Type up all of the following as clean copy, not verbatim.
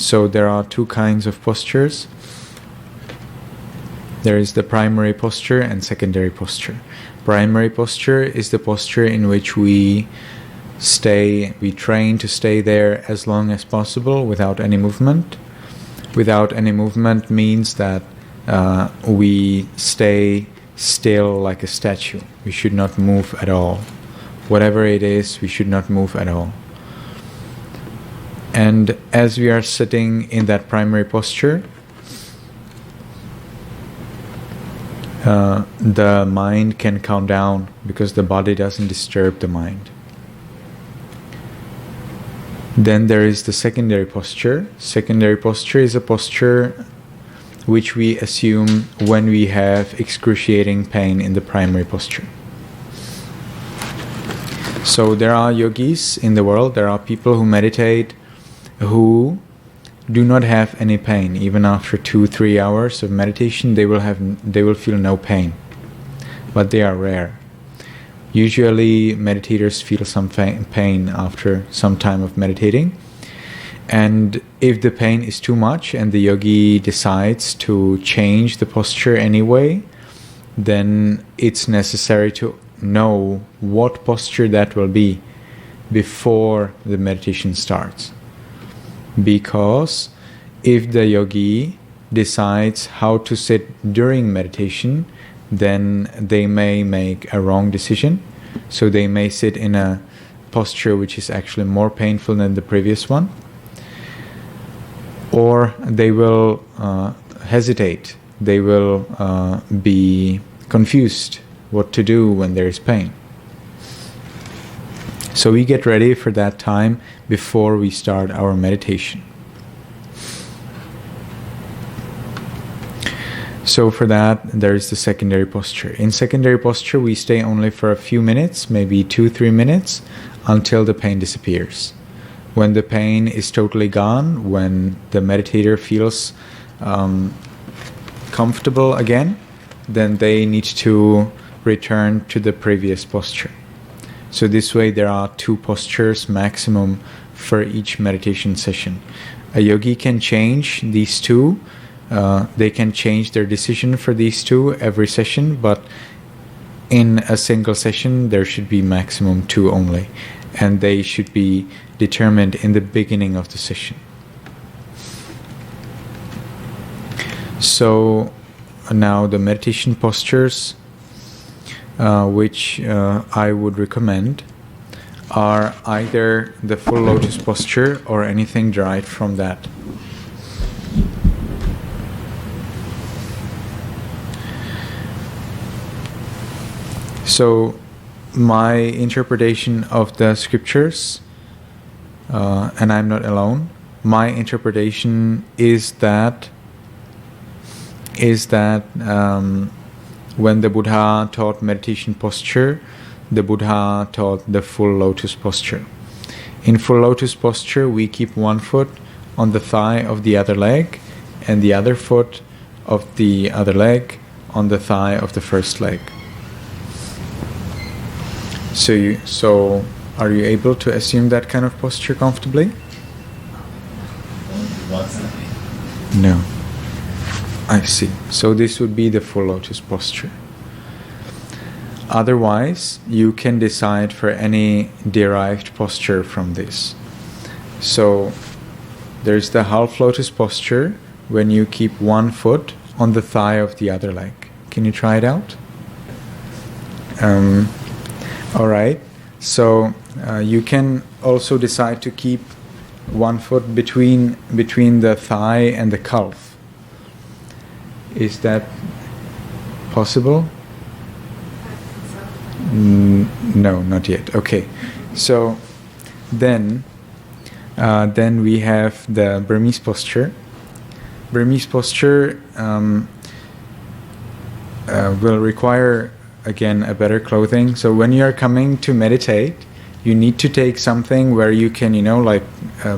So there are two kinds of postures. There is the primary posture and secondary posture. Primary posture is the posture in which we train to stay there as long as possible without any movement. Without any movement means that we stay still like a statue. We should not move at all. Whatever it is, we should not move at all. And as we are sitting in that primary posture, the mind can calm down because the body doesn't disturb the mind. Then there is the secondary posture. Secondary posture is a posture which we assume when we have excruciating pain in the primary posture. So there are yogis in the world, there are people who meditate who do not have any pain. Even after 2-3 hours of meditation, they will feel no pain. But they are rare. Usually meditators feel some pain after some time of meditating. And if the pain is too much and the yogi decides to change the posture anyway, then it's necessary to know what posture that will be before the meditation starts. Because if the yogi decides how to sit during meditation, then they may make a wrong decision. So they may sit in a posture which is actually more painful than the previous one. Or they will hesitate. They will be confused what to do when there is pain. So we get ready for that time before we start our meditation. So for that, there is the secondary posture. In secondary posture, we stay only for a few minutes, maybe 2-3 minutes, until the pain disappears. When the pain is totally gone, when the meditator feels comfortable again, then they need to return to the previous posture. So this way there are 2 postures maximum for each meditation session. A yogi can change these 2. They can change their decision for these 2 every session, but in a single session there should be maximum 2 only. And they should be determined in the beginning of the session. So now the meditation postures which I would recommend are either the full lotus posture or anything derived from that. So my interpretation of the scriptures, and I'm not alone, my interpretation is that when the Buddha taught meditation posture, the Buddha taught the full lotus posture. In full lotus posture, we keep one foot on the thigh of the other leg and the other foot of the other leg on the thigh of the first leg. So are you able to assume that kind of posture comfortably? No. I see. So this would be the full lotus posture. Otherwise, you can decide for any derived posture from this. So there's the half lotus posture when you keep one foot on the thigh of the other leg. Can you try it out? All right. So you can also decide to keep one foot between the thigh and the calf. Is that possible? No, not yet. Okay. So then we have the Burmese posture. Burmese posture will require, again, a better clothing. So when you are coming to meditate, you need to take something where you can,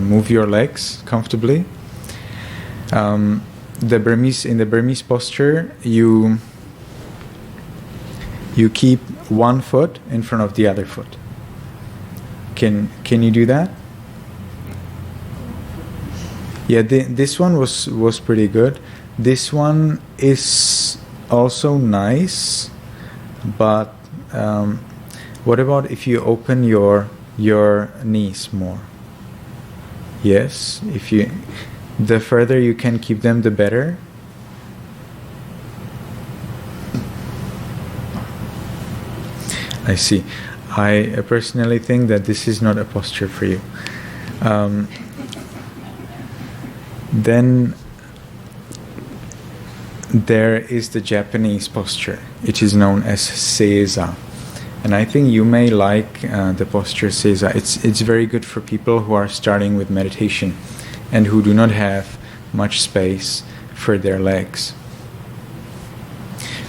move your legs comfortably. In the Burmese posture, you keep one foot in front of the other foot. Can you do that? Yeah, this one was pretty good. This one is also nice, but what about if you open your knees more? Yes, the further you can keep them, the better. I see. I personally think that this is not a posture for you. Then there is the Japanese posture. It is known as seiza. And I think you may like the posture seiza. It's very good for people who are starting with meditation and who do not have much space for their legs.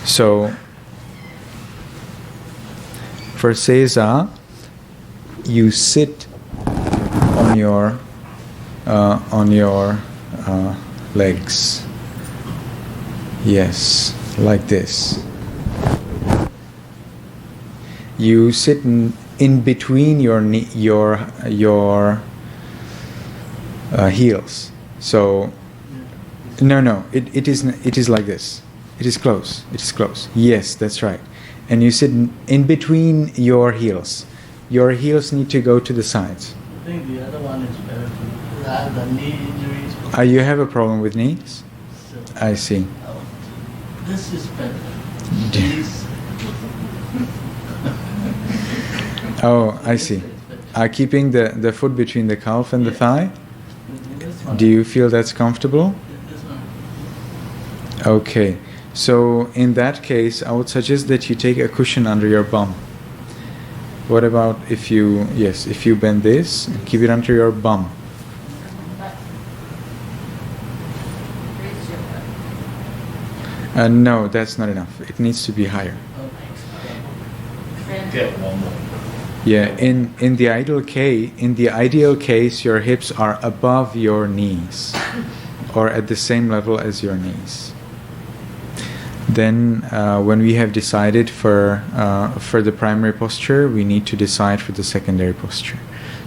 So for seiza, you sit on your legs. Yes, like this. You sit in between your heels. So no, it is like this. It is close. It is close. Yes, that's right. And you sit in between your heels. Your heels need to go to the sides. I think the other one is better because I have the knee injuries. You have a problem with knees? So, I see. this is better. Knees. Oh, I see. Keeping the foot between the calf and the thigh? Do you feel that's comfortable? Okay. So in that case, I would suggest that you take a cushion under your bum. What about if you bend this and keep it under your bum? No, that's not enough. It needs to be higher. Get one more. Yeah, in the ideal case, your hips are above your knees, or at the same level as your knees. Then, when we have decided for the primary posture, we need to decide for the secondary posture.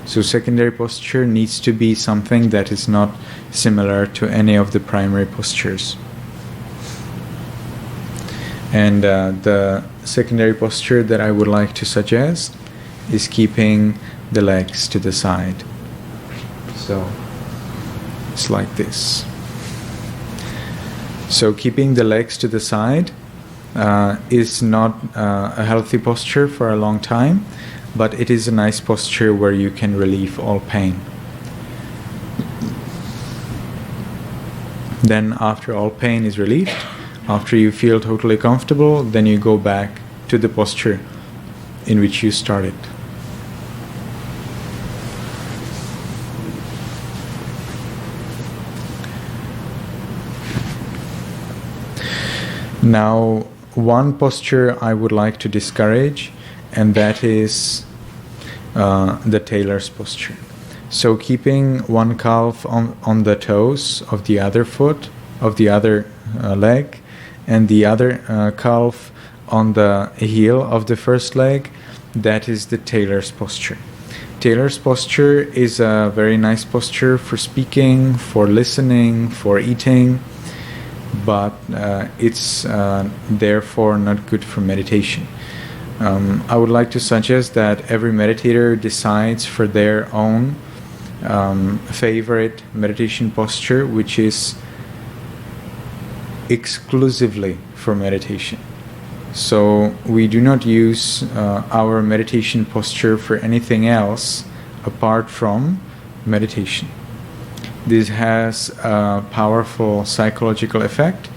So, secondary posture needs to be something that is not similar to any of the primary postures. And the secondary posture that I would like to suggest is keeping the legs to the side. So it's like this. So keeping the legs to the side is not a healthy posture for a long time, but it is a nice posture where you can relieve all pain. Then after all pain is relieved, after you feel totally comfortable, then you go back to the posture in which you started. Now, one posture I would like to discourage, and that is the tailor's posture. So keeping one calf on the toes of the other foot, of the other leg, and the other calf on the heel of the first leg, that is the tailor's posture. Tailor's posture is a very nice posture for speaking, for listening, for eating, but it's therefore not good for meditation. I would like to suggest that every meditator decides for their own favorite meditation posture, which is exclusively for meditation. So we do not use our meditation posture for anything else apart from meditation. This has a powerful psychological effect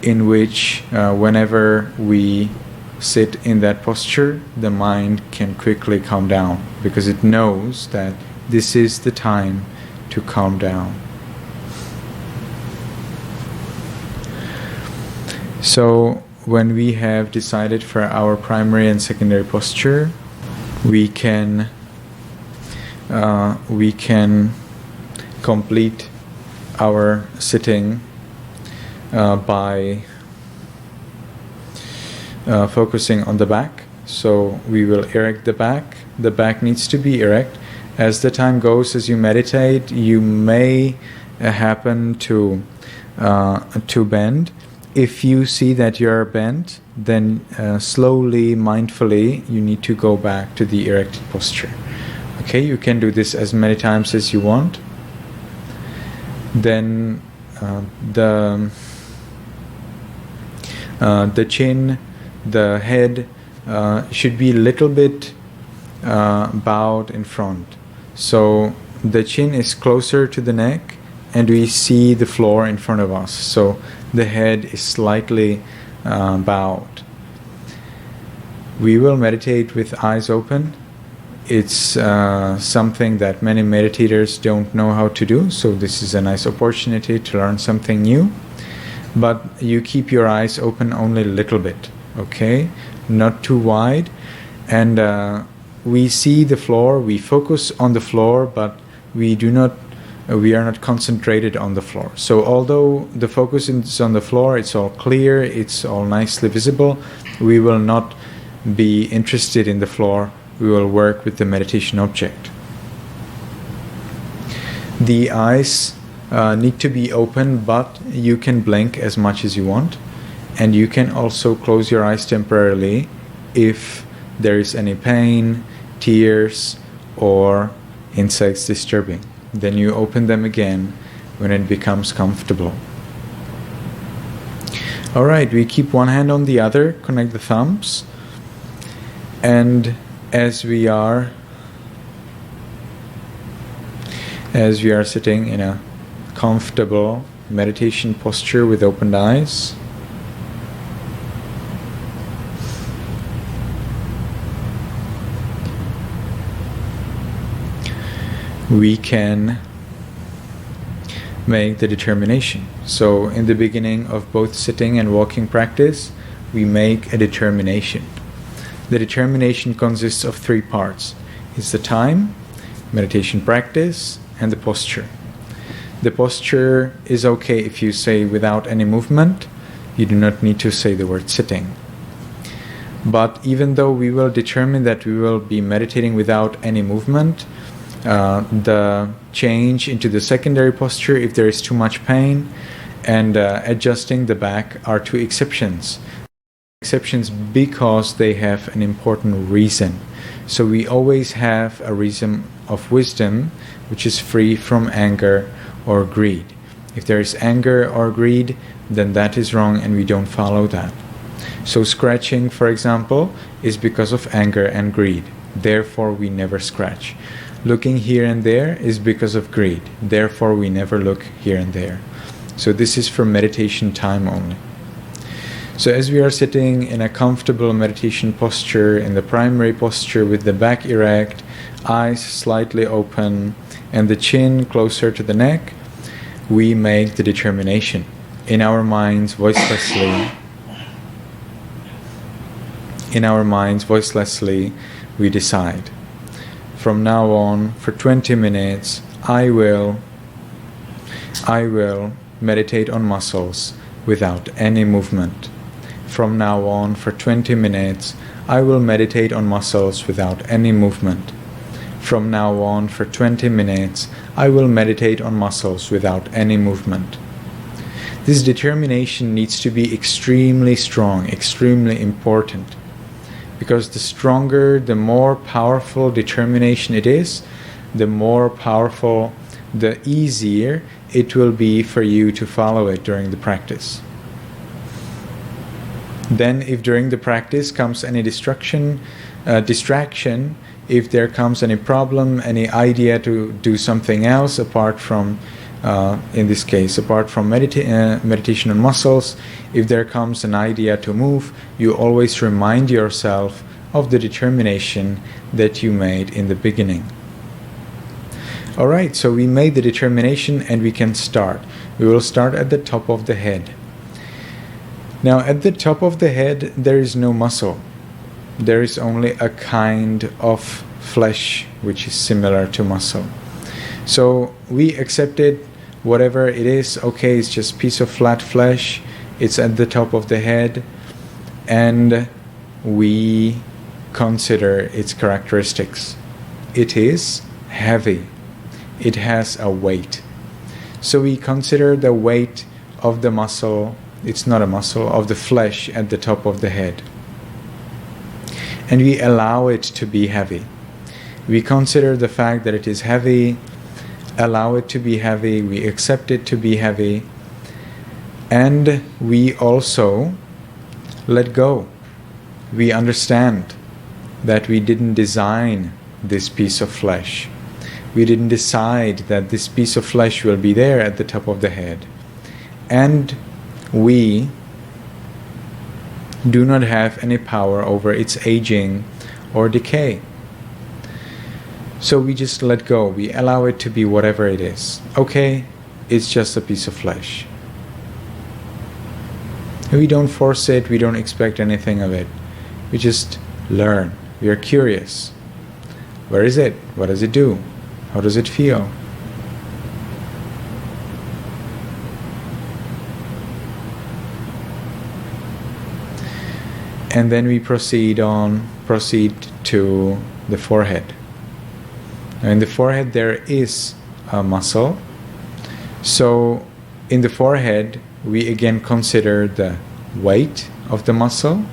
in which whenever we sit in that posture, the mind can quickly calm down because it knows that this is the time to calm down. So when we have decided for our primary and secondary posture, we can complete our sitting by focusing on the back. So we will erect the back. The back needs to be erect. As the time goes, as you meditate, you may happen to bend. If you see that you're bent, then slowly, mindfully, you need to go back to the erected posture. Okay, you can do this as many times as you want. Then the chin, the head should be a little bit bowed in front. So the chin is closer to the neck and we see the floor in front of us. So the head is slightly bowed. We will meditate with eyes open. It's something that many meditators don't know how to do, so this is a nice opportunity to learn something new. But you keep your eyes open only a little bit, okay? Not too wide. And we see the floor, we focus on the floor, but we are not concentrated on the floor. So although the focus is on the floor, it's all clear, it's all nicely visible, we will not be interested in the floor. We will work with the meditation object. The eyes need to be open, but you can blink as much as you want. And you can also close your eyes temporarily if there is any pain, tears, or insects disturbing. Then you open them again when it becomes comfortable. Alright, we keep one hand on the other, connect the thumbs, and as we are sitting in a comfortable meditation posture with opened eyes, we can make the determination. So in the beginning of both sitting and walking practice, we make a determination. The determination consists of three parts. It's the time, meditation practice, and the posture. The posture is okay if you say without any movement. You do not need to say the word sitting. But even though we will determine that we will be meditating without any movement, the change into the secondary posture, if there is too much pain, and adjusting the back are two exceptions. Exceptions because they have an important reason. So we always have a reason of wisdom which is free from anger or greed. If there is anger or greed, then that is wrong and we don't follow that. So scratching, for example, is because of anger and greed. Therefore we never scratch. Looking here and there is because of greed. Therefore we never look here and there. So this is for meditation time only. So as we are sitting in a comfortable meditation posture, in the primary posture with the back erect, eyes slightly open, and the chin closer to the neck, we make the determination. In our minds, voicelessly, we decide. From now on, for 20 minutes, I will meditate on muscles without any movement. From now on, for 20 minutes, I will meditate on muscles without any movement. From now on, for 20 minutes, I will meditate on muscles without any movement. This determination needs to be extremely strong, extremely important. Because the stronger, the more powerful determination it is, the more powerful, the easier it will be for you to follow it during the practice. Then if during the practice comes any distraction, if there comes any problem, any idea to do something else apart from, in this case, apart from meditation on muscles, if there comes an idea to move, you always remind yourself of the determination that you made in the beginning. Alright, so we made the determination and we can start. We will start at the top of the head. Now at the top of the head there is no muscle. There is only a kind of flesh which is similar to muscle. So we accepted whatever it is, okay, it's just a piece of flat flesh, it's at the top of the head, and we consider its characteristics. It is heavy. It has a weight. So we consider the weight of the muscle, it's not a muscle, of the flesh at the top of the head. And we allow it to be heavy. We consider the fact that it is heavy, allow it to be heavy, we accept it to be heavy, and we also let go. We understand that we didn't design this piece of flesh. We didn't decide that this piece of flesh will be there at the top of the head. And we do not have any power over its aging or decay. So we just let go. We allow it to be whatever it is. Okay, it's just a piece of flesh. We don't force it, we don't expect anything of it. We just learn. We are curious. Where is it? What does it do? How does it feel? And then we proceed to the forehead. Now in the forehead there is a muscle. So in the forehead we again consider the weight of the muscle.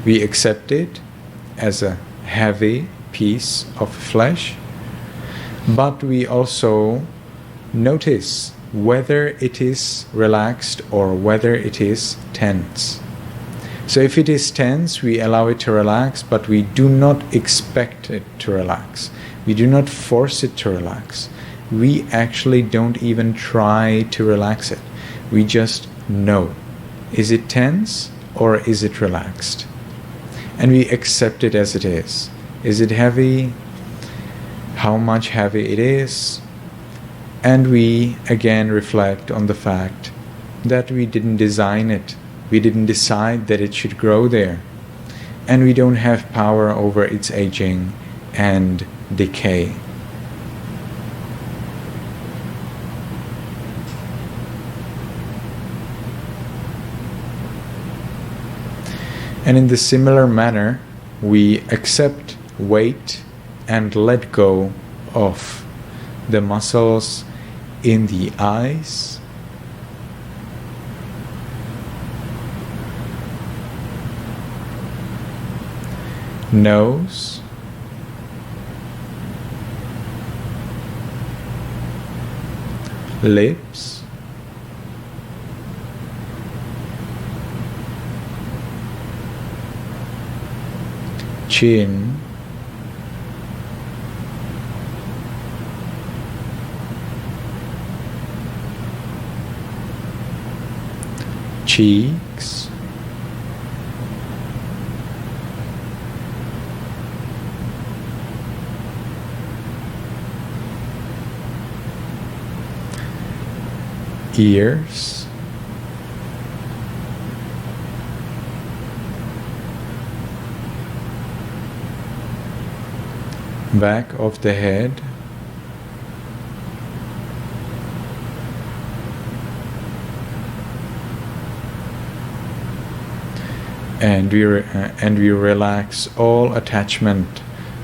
We accept it as a heavy piece of flesh. But we also notice whether it is relaxed or whether it is tense. So if it is tense, we allow it to relax, but we do not expect it to relax. We do not force it to relax. We actually don't even try to relax it. We just know. Is it tense or is it relaxed? And we accept it as it is. Is it heavy? How much heavy it is? And we again reflect on the fact that we didn't design it. We didn't decide that it should grow there. And we don't have power over its aging and decay. And in the similar manner, we accept weight and let go of the muscles in the eyes, nose, lips, chin, cheeks, ears, back of the head, and we relax all attachment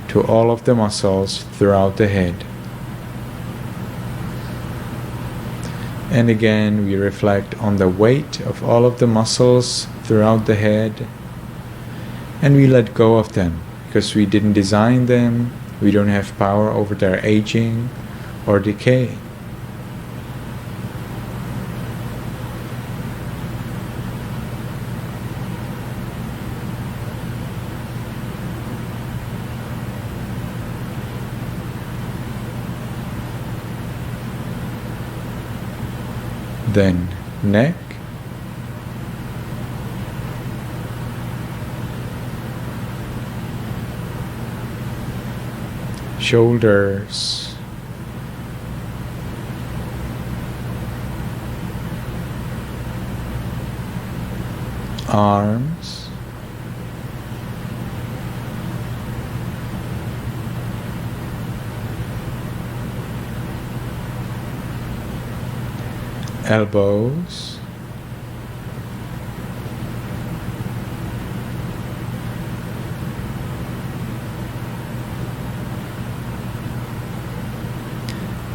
to all of the muscles throughout the head. And again we reflect on the weight of all of the muscles throughout the head, and we let go of them because we didn't design them. We don't have power over their aging or decay. Then neck, shoulders, arms, elbows,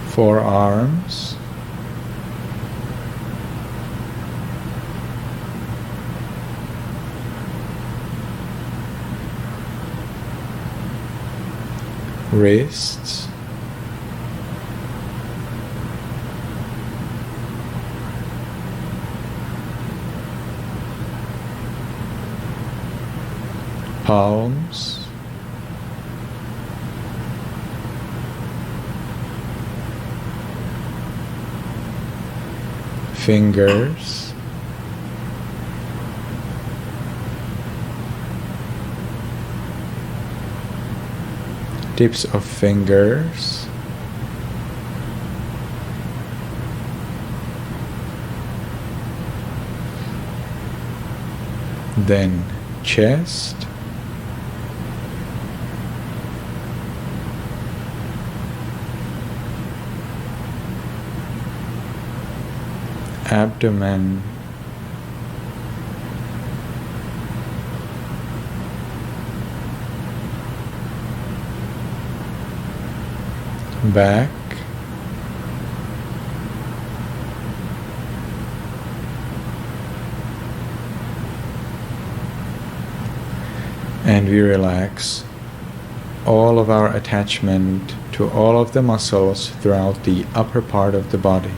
forearms, wrists, palms, fingers, tips of fingers, then chest, abdomen, back, and we relax all of our attachment to all of the muscles throughout the upper part of the body.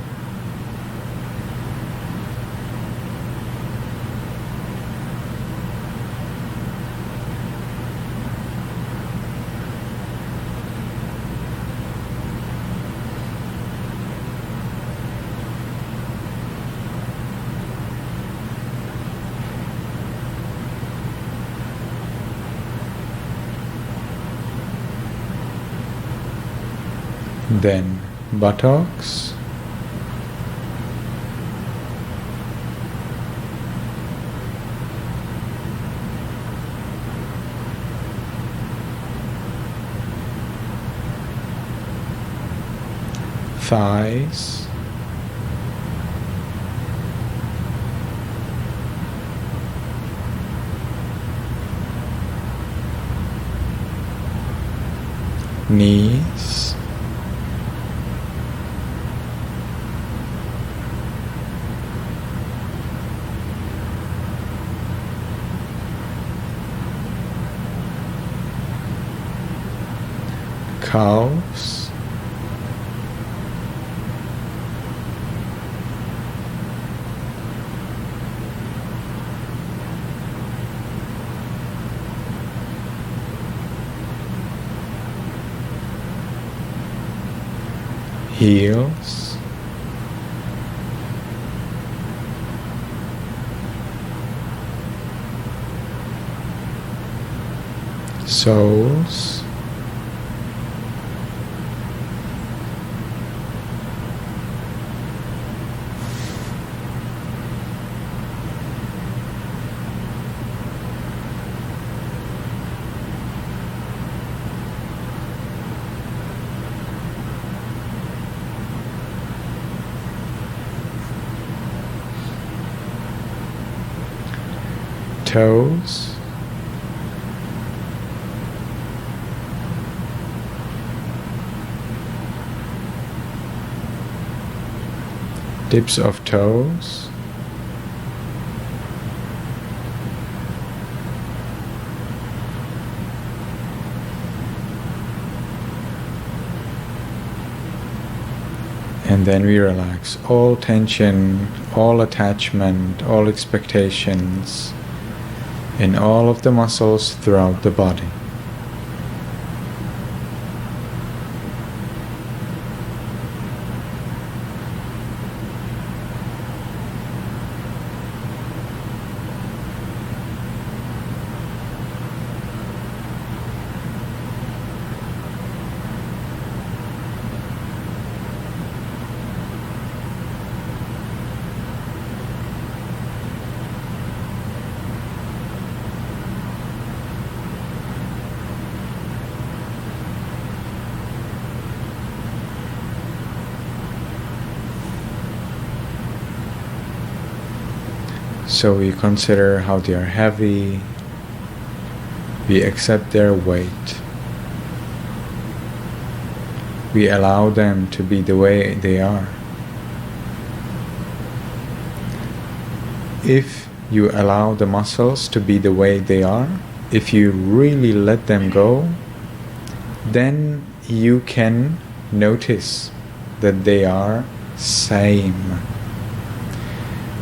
Then buttocks, thighs, knees, calves, heels, soles, toes, tips of toes, and then we relax all tension, all attachment, all expectations in all of the muscles throughout the body. So we consider how they are heavy, we accept their weight, we allow them to be the way they are. If you allow the muscles to be the way they are, if you really let them go, then you can notice that they are same.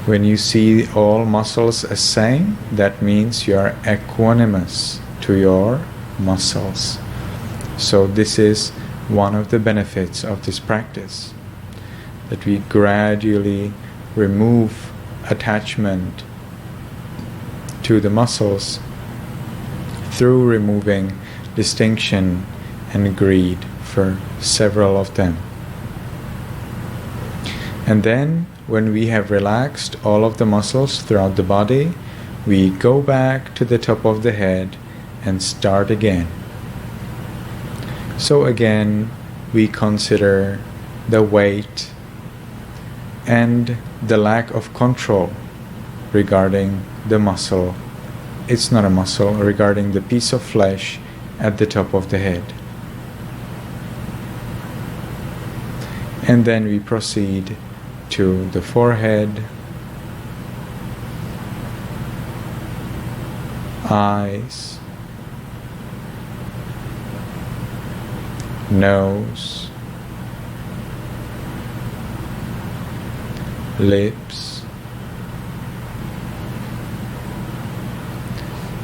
When you see all muscles as same, that means you are equanimous to your muscles. So this is one of the benefits of this practice, that we gradually remove attachment to the muscles through removing distinction and greed for several of them. And then when we have relaxed all of the muscles throughout the body, we go back to the top of the head and start again. So again, we consider the weight and the lack of control regarding the muscle. It's not a muscle, regarding the piece of flesh at the top of the head. And then we proceed to the forehead, eyes, nose, lips,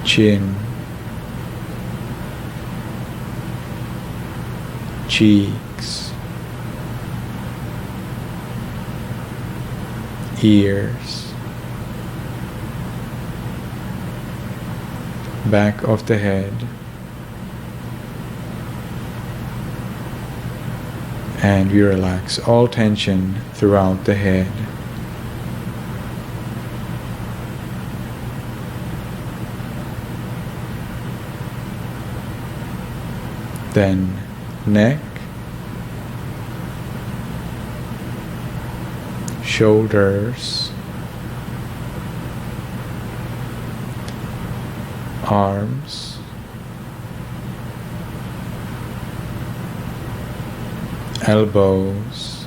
chin, cheeks, ears, back of the head, and we relax all tension throughout the head. Then neck, shoulders, arms, elbows,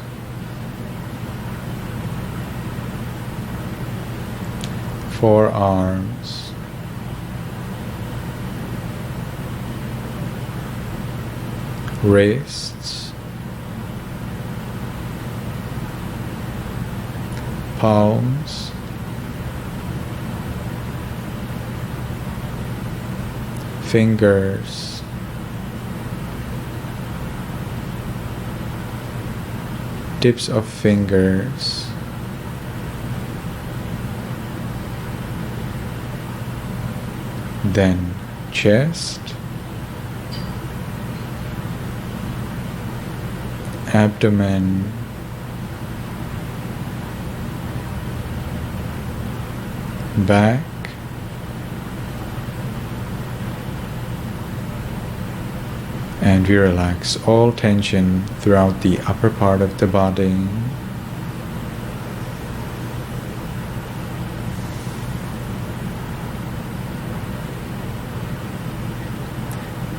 forearms, wrists, palms, fingers, tips of fingers, then chest, abdomen, back, and we relax all tension throughout the upper part of the body.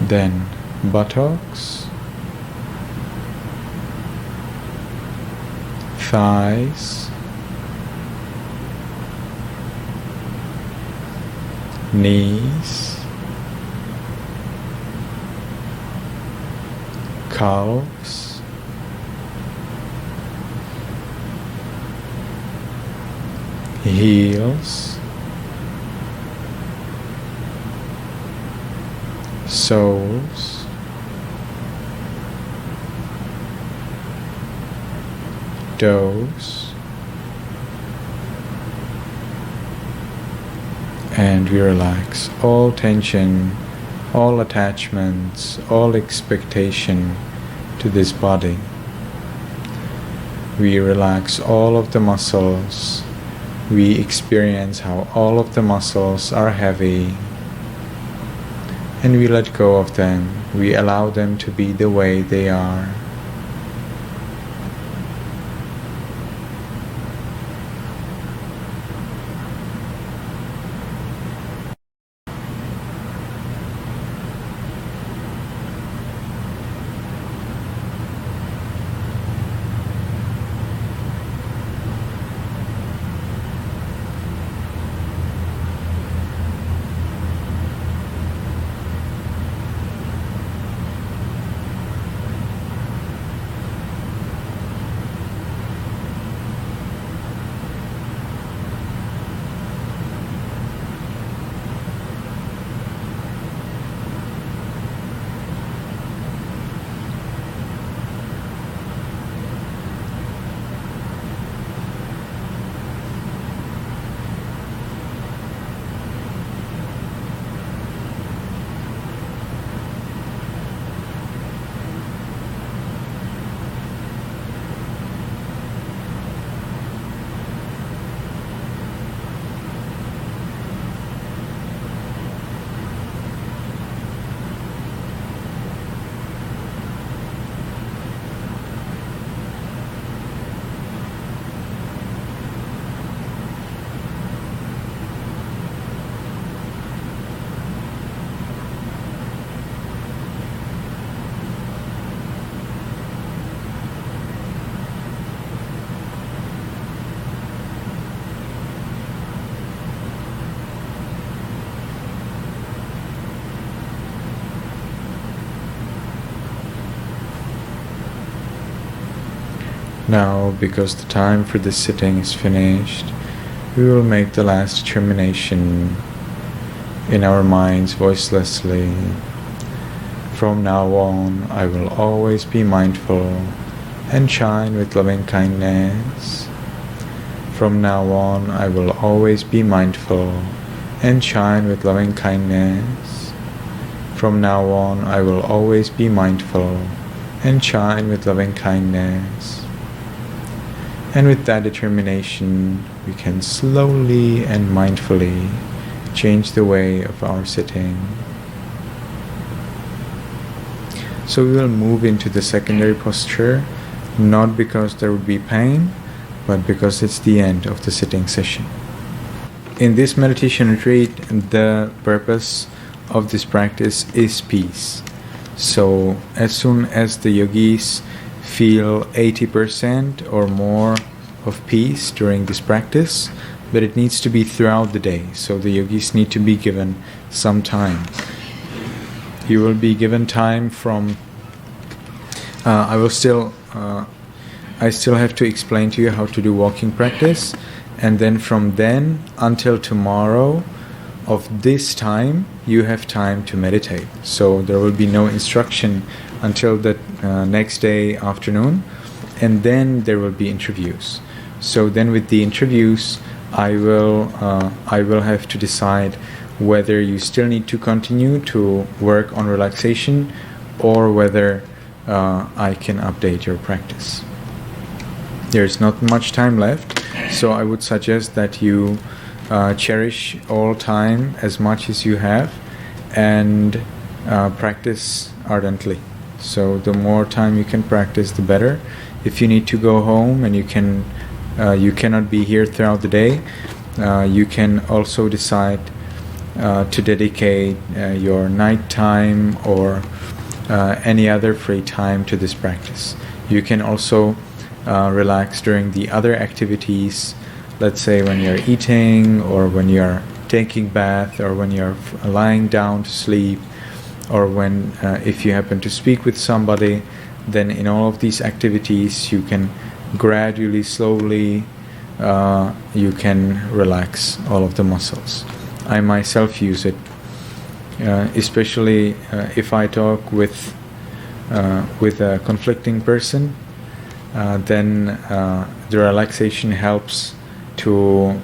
Then buttocks, thighs, knees, calves, heels, soles, toes, and we relax all tension, all attachments, all expectation to this body. We relax all of the muscles. We experience how all of the muscles are heavy, and we let go of them. We allow them to be the way they are. Now, because the time for this sitting is finished, we will make the last determination in our minds voicelessly. From now on, I will always be mindful and shine with loving kindness. From now on, I will always be mindful and shine with loving kindness. From now on, I will always be mindful and shine with loving kindness. And with that determination, we can slowly and mindfully change the way of our sitting. So we will move into the secondary posture, not because there would be pain, but because it's the end of the sitting session. In this meditation retreat, the purpose of this practice is peace. So as soon as the yogis feel 80% or more of peace during this practice, but it needs to be throughout the day. So the yogis need to be given some time. You will be given time from I still have to explain to you how to do walking practice, and then from then until tomorrow of this time you have time to meditate. So there will be no instruction until the next day afternoon, and then there will be interviews. So then with the interviews I will have to decide whether you still need to continue to work on relaxation or whether I can update your practice. There's not much time left, so I would suggest that you cherish all time as much as you have and practice ardently. So the more time you can practice, the better. If you need to go home and you cannot be here throughout the day, you can also decide to dedicate your night time or any other free time to this practice. You can also relax during the other activities, let's say when you're eating or when you're taking bath or when you're lying down to sleep, or when if you happen to speak with somebody. Then in all of these activities you can gradually, slowly you can relax all of the muscles. I myself use it, especially if I talk with a conflicting person, then the relaxation helps to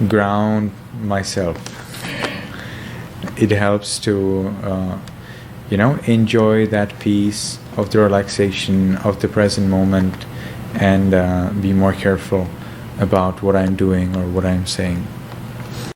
ground myself. It helps to enjoy that peace of the relaxation of the present moment and be more careful about what I'm doing or what I'm saying.